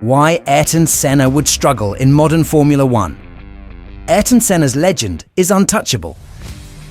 Why Ayrton Senna would struggle in modern Formula One. Ayrton Senna's legend is untouchable.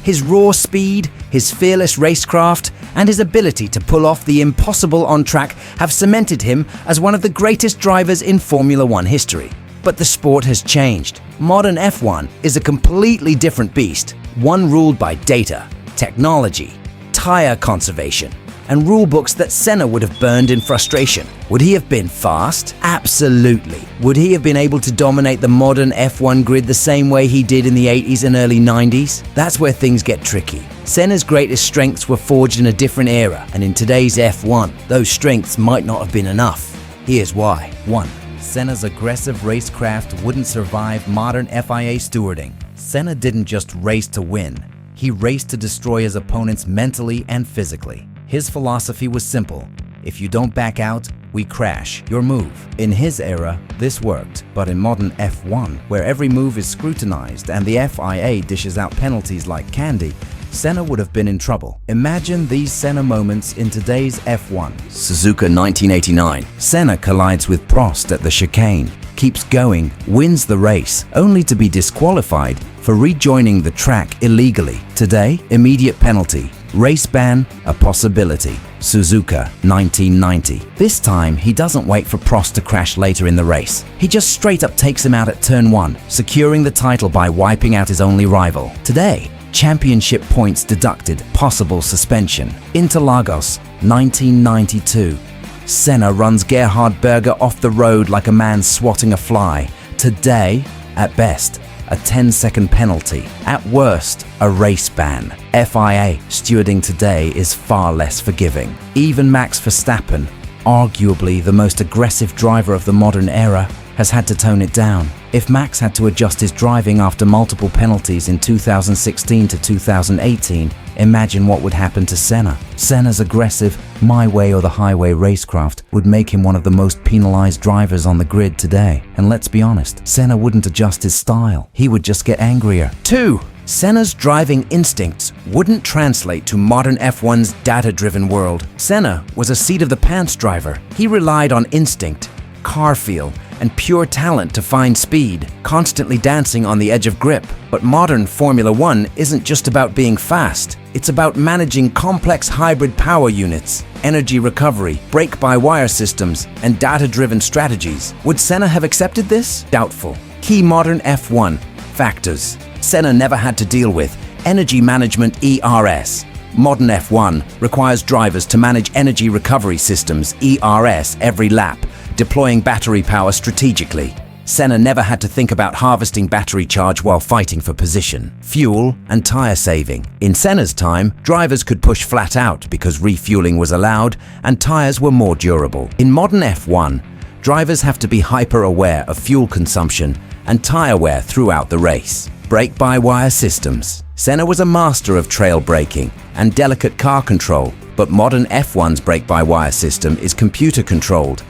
His raw speed, his fearless racecraft, and his ability to pull off the impossible on track have cemented him as one of the greatest drivers in Formula One history. But the sport has changed. Modern F1 is a completely different beast, one ruled by data, technology, tire conservation, and rulebooks that Senna would have burned in frustration. Would he have been fast? Absolutely. Would he have been able to dominate the modern F1 grid the same way he did in the 80s and early 90s? That's where things get tricky. Senna's greatest strengths were forged in a different era, and in today's F1, those strengths might not have been enough. Here's why. 1. Senna's aggressive racecraft wouldn't survive modern FIA stewarding. Senna didn't just race to win. He raced to destroy his opponents mentally and physically. His philosophy was simple. If you don't back out, we crash. Your move. In his era, this worked. But in modern F1, where every move is scrutinized and the FIA dishes out penalties like candy, Senna would have been in trouble. Imagine these Senna moments in today's F1. Suzuka 1989. Senna collides with Prost at the chicane, keeps going, wins the race, only to be disqualified for rejoining the track illegally. Today, immediate penalty. Race ban, a possibility. Suzuka 1990. This time, he doesn't wait for Prost to crash later in the race. He just straight up takes him out at turn 1, securing the title by wiping out his only rival. Today, championship points deducted, possible suspension. Interlagos 1992. Senna runs Gerhard Berger off the road like a man swatting a fly. Today, at best, a 10-second penalty. At worst, a race ban. FIA stewarding today is far less forgiving. Even Max Verstappen, arguably the most aggressive driver of the modern era, has had to tone it down. If Max had to adjust his driving after multiple penalties in 2016 to 2018, imagine what would happen to Senna. Senna's aggressive, my way or the highway racecraft would make him one of the most penalized drivers on the grid today. And let's be honest, Senna wouldn't adjust his style. He would just get angrier. 2. Senna's driving instincts wouldn't translate to modern F1's data-driven world. Senna was a seat-of-the-pants driver. He relied on instinct, car feel, and pure talent to find speed, constantly dancing on the edge of grip. But modern Formula One isn't just about being fast. It's about managing complex hybrid power units, energy recovery, brake-by-wire systems, and data-driven strategies. Would Senna have accepted this? Doubtful. Key modern F1 factors Senna never had to deal with: energy management ERS. Modern F1 requires drivers to manage energy recovery systems ERS every lap, deploying battery power strategically. Senna never had to think about harvesting battery charge while fighting for position, fuel, and tire saving. In Senna's time, drivers could push flat out because refueling was allowed and tires were more durable. In modern F1, drivers have to be hyper-aware of fuel consumption and tire wear throughout the race. Brake-by-wire systems. Senna was a master of trail braking and delicate car control, but modern F1's brake-by-wire system is computer-controlled,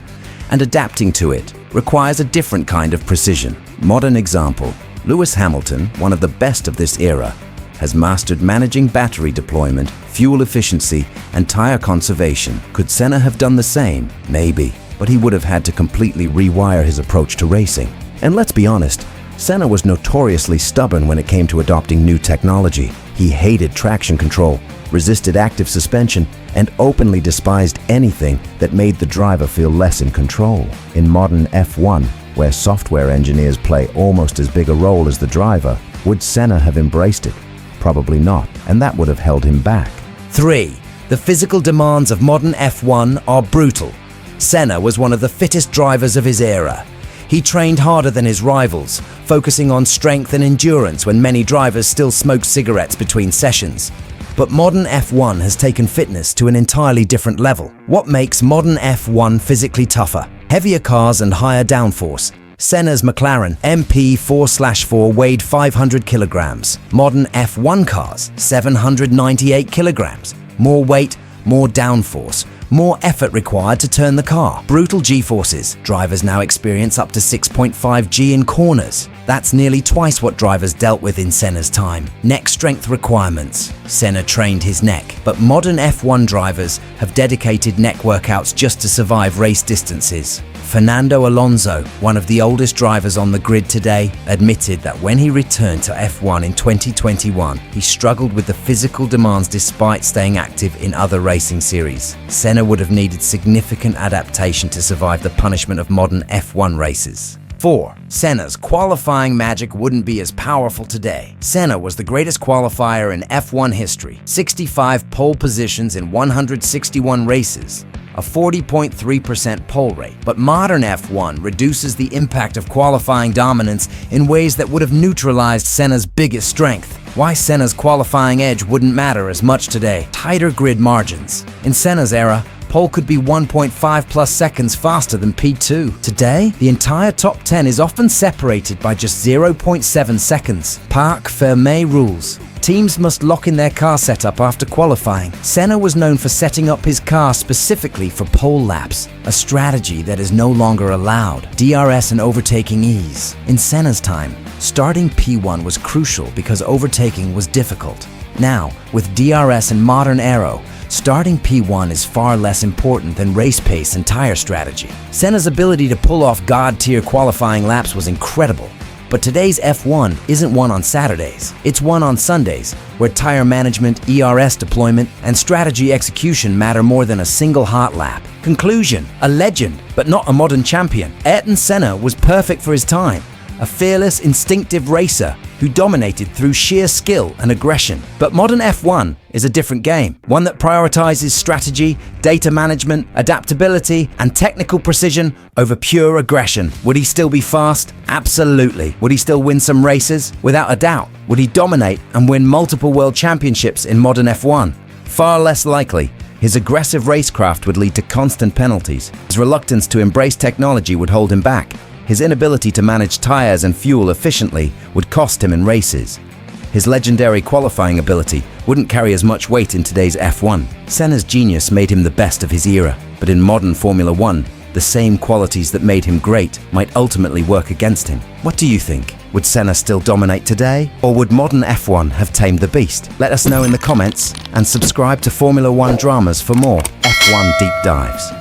and adapting to it requires a different kind of precision. Modern example: Lewis Hamilton, one of the best of this era, has mastered managing battery deployment, fuel efficiency, and tire conservation. Could Senna have done the same? Maybe, but he would have had to completely rewire his approach to racing. And let's be honest, Senna was notoriously stubborn when it came to adopting new technology. He hated traction control, resisted active suspension, and openly despised anything that made the driver feel less in control. In modern F1, where software engineers play almost as big a role as the driver, would Senna have embraced it? Probably not, and that would have held him back. 3. The physical demands of modern F1 are brutal. Senna was one of the fittest drivers of his era. He trained harder than his rivals, focusing on strength and endurance when many drivers still smoked cigarettes between sessions. But modern F1 has taken fitness to an entirely different level. What makes modern F1 physically tougher? Heavier cars and higher downforce. Senna's McLaren MP4/4 weighed 500 kilograms. Modern F1 cars, 798 kilograms. More weight, more downforce, more effort required to turn the car. Brutal G-forces. Drivers now experience up to 6.5 G in corners. That's nearly twice what drivers dealt with in Senna's time. Neck strength requirements. Senna trained his neck, but modern F1 drivers have dedicated neck workouts just to survive race distances. Fernando Alonso, one of the oldest drivers on the grid today, admitted that when he returned to F1 in 2021, he struggled with the physical demands despite staying active in other racing series. Senna would have needed significant adaptation to survive the punishment of modern F1 races. 4. Senna's qualifying magic wouldn't be as powerful today. Senna was the greatest qualifier in F1 history, 65 pole positions in 161 races, a 40.3% pole rate. But modern F1 reduces the impact of qualifying dominance in ways that would have neutralized Senna's biggest strength. Why Senna's qualifying edge wouldn't matter as much today. Tighter grid margins. In Senna's era, pole could be 1.5 plus seconds faster than P2. Today, the entire top 10 is often separated by just 0.7 seconds. Parc Fermé rules. Teams must lock in their car setup after qualifying. Senna was known for setting up his car specifically for pole laps, a strategy that is no longer allowed. DRS and overtaking ease. In Senna's time, starting P1 was crucial because overtaking was difficult. Now, with DRS and modern aero, starting P1 is far less important than race pace and tire strategy. Senna's ability to pull off God-tier qualifying laps was incredible. But today's F1 isn't won on Saturdays. It's won on Sundays, where tire management, ERS deployment, and strategy execution matter more than a single hot lap. Conclusion: a legend, but not a modern champion. Ayrton Senna was perfect for his time. A fearless, instinctive racer who dominated through sheer skill and aggression. But modern F1 is a different game, one that prioritizes strategy, data management, adaptability, and technical precision over pure aggression. Would he still be fast? Absolutely. Would he still win some races? Without a doubt. Would he dominate and win multiple world championships in modern F1? Far less likely. His aggressive racecraft would lead to constant penalties. His reluctance to embrace technology would hold him back. His inability to manage tires and fuel efficiently would cost him in races. His legendary qualifying ability wouldn't carry as much weight in today's F1. Senna's genius made him the best of his era, but in modern Formula One, the same qualities that made him great might ultimately work against him. What do you think? Would Senna still dominate today? Or would modern F1 have tamed the beast? Let us know in the comments and subscribe to Formula One Dramas for more F1 deep dives.